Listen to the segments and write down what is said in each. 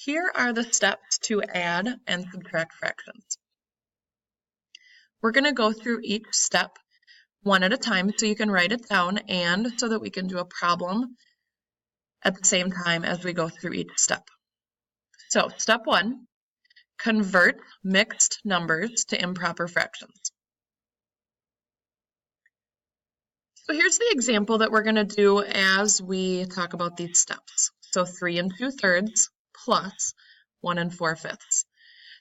Here are the steps to add and subtract fractions. We're going to go through each step one at a time so you can write it down and so that we can do a problem at the same time as we go through each step. So step one, convert mixed numbers to improper fractions. So here's the example that we're going to do as we talk about these steps. So 3 2/3 plus 1 4/5.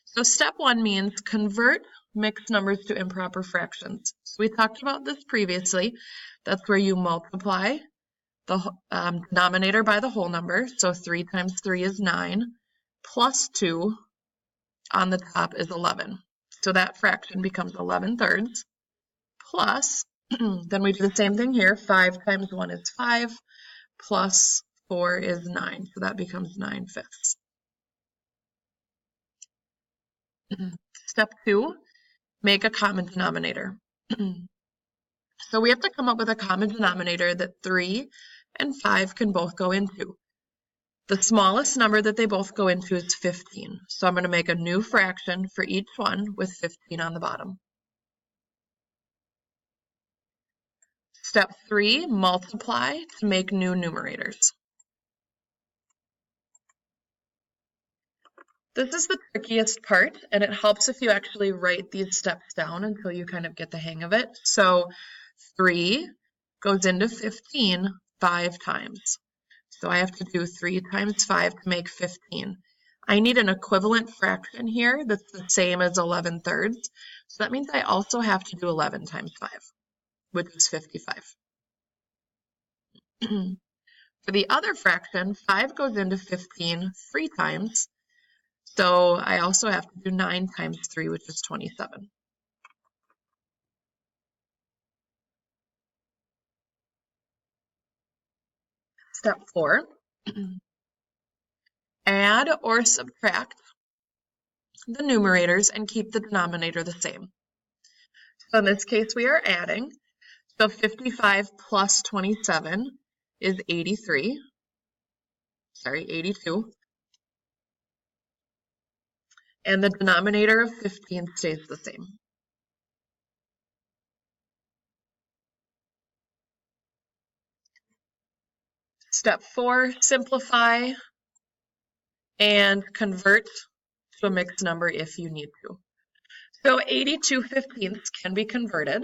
So step one means convert mixed numbers to improper fractions. So we talked about this previously. That's where you multiply the denominator by the whole number. So 3 times 3 is 9, plus 2 on the top is 11. So that fraction becomes 11/3 plus, then we do the same thing here. 5 times 1 is 5, plus 4 is 9. So that becomes 9/5. Step two, make a common denominator. So we have to come up with a common denominator that 3 and 5 can both go into. The smallest number that they both go into is 15. So I'm going to make a new fraction for each one with 15 on the bottom. Step 3, multiply to make new numerators. This is the trickiest part, and it helps if you actually write these steps down until you kind of get the hang of it. So 3 goes into 15 5 times. So I have to do 3 times 5 to make 15. I need an equivalent fraction here that's the same as 11/3. So that means I also have to do 11 times 5, which is 55. For the other fraction, 5 goes into 15 3 times. So I also have to do 9 times 3, which is 27. Step 4, add or subtract the numerators and keep the denominator the same. So in this case, we are adding. So 55 plus 27 is 82. And the denominator of 15 stays the same. Step 4, simplify and convert to a mixed number if you need to. So 82 15ths can be converted.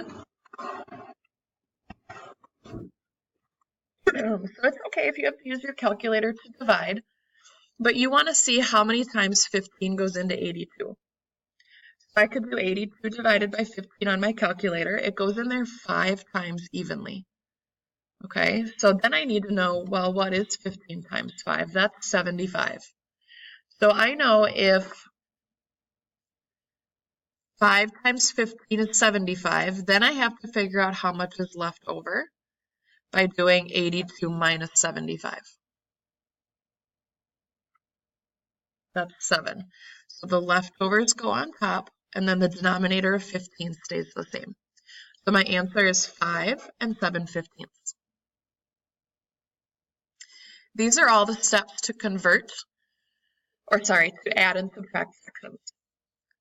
So it's okay if you have to use your calculator to divide, but you want to see how many times 15 goes into 82. So I could do 82 divided by 15 on my calculator. It goes in there 5 times evenly. Okay, so then I need to know, well, what is 15 times 5? That's 75. So I know if 5 times 15 is 75, then I have to figure out how much is left over by doing 82 minus 75. That's 7. So the leftovers go on top, and then the denominator of 15 stays the same. So my answer is 5 7/15. These are all the steps to to add and subtract fractions.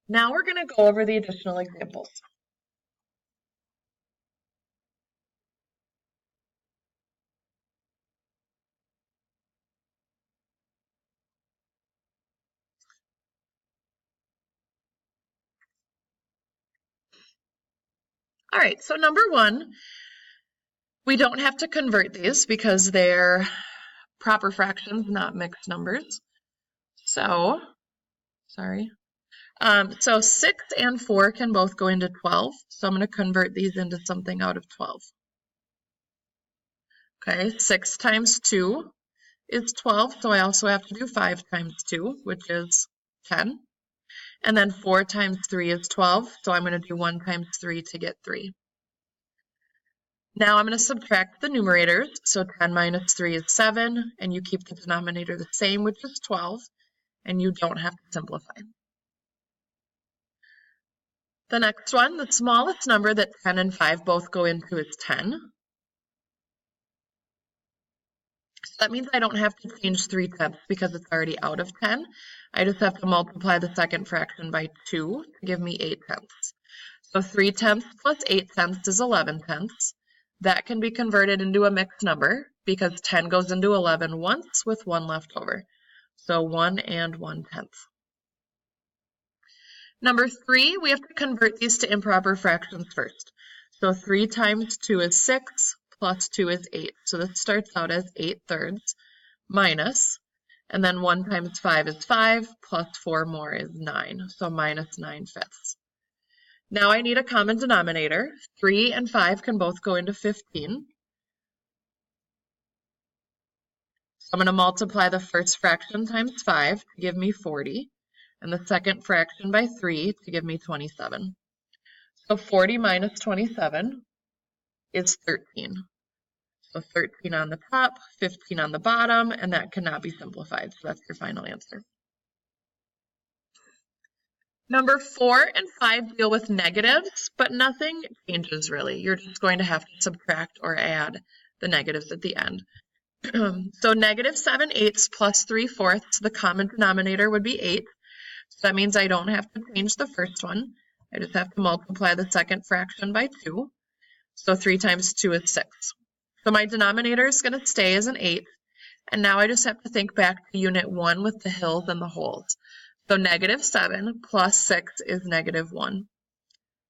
Now we're going to go over the additional examples. All right, so number 1, we don't have to convert these because they're proper fractions, not mixed numbers. So 6 and 4 can both go into 12. So I'm going to convert these into something out of 12. Okay, 6 times 2 is 12. So I also have to do 5 times 2, which is 10. And then 4 times 3 is 12. So I'm going to do 1 times 3 to get 3. Now I'm going to subtract the numerators. So 10 minus 3 is 7. And you keep the denominator the same, which is 12. And you don't have to simplify. The next one, the smallest number that 10 and 5 both go into is 10. So that means I don't have to change 3/10 because it's already out of 10. I just have to multiply the second fraction by 2 to give me 8/10. So 3/10 plus 8/10 is 11/10. That can be converted into a mixed number because 10 goes into 11 once with 1 left over. So 1 and 1/10. Number 3, we have to convert these to improper fractions first. So 3 times 2 is 6, plus 2 is 8. So this starts out as 8/3 minus, and then 1 times 5 is 5, plus 4 more is 9. So minus 9/5. Now I need a common denominator. 3 and 5 can both go into 15. So I'm going to multiply the first fraction times 5 to give me 40, and the second fraction by 3 to give me 27. So 40 minus 27 is 13. So 13 on the top, 15 on the bottom, and that cannot be simplified. So that's your final answer. Number 4 and 5 deal with negatives, but nothing changes really. You're just going to have to subtract or add the negatives at the end. So negative 7/8 plus 3/4, the common denominator would be 8. So that means I don't have to change the first one. I just have to multiply the second fraction by 2. So 3 times 2 is 6. So my denominator is going to stay as an 8. And now I just have to think back to unit 1 with the hills and the holes. So negative 7 plus 6 is negative 1.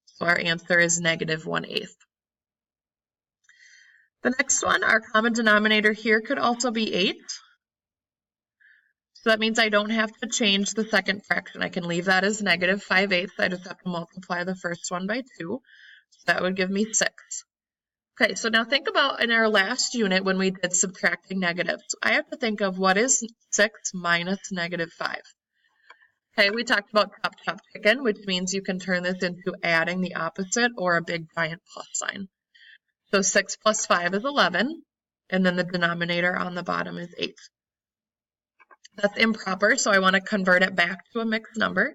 So our answer is negative 1/8. The next one, our common denominator here could also be 8. So that means I don't have to change the second fraction. I can leave that as negative 5/8. I just have to multiply the first one by 2. So that would give me 6. Okay, so now think about in our last unit when we did subtracting negatives. I have to think of what is 6 minus negative 5. Okay, we talked about chop chicken, which means you can turn this into adding the opposite or a big giant plus sign. So 6 plus 5 is 11, and then the denominator on the bottom is 8. That's improper, so I want to convert it back to a mixed number.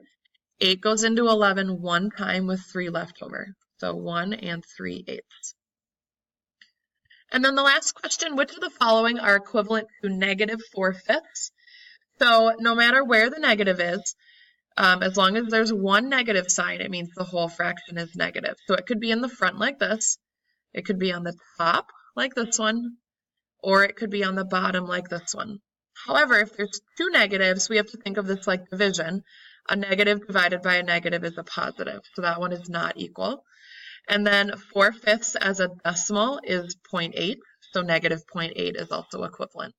8 goes into 11 one time with 3 left over. So 1 and 3/8. And then the last question, which of the following are equivalent to negative 4/5? So no matter where the negative is, as long as there's one negative sign, it means the whole fraction is negative. So it could be in the front like this, it could be on the top like this one, or it could be on the bottom like this one. However, if there's two negatives, we have to think of this like division. A negative divided by a negative is a positive, so that one is not equal. And then 4/5 as a decimal is 0.8, so negative 0.8 is also equivalent.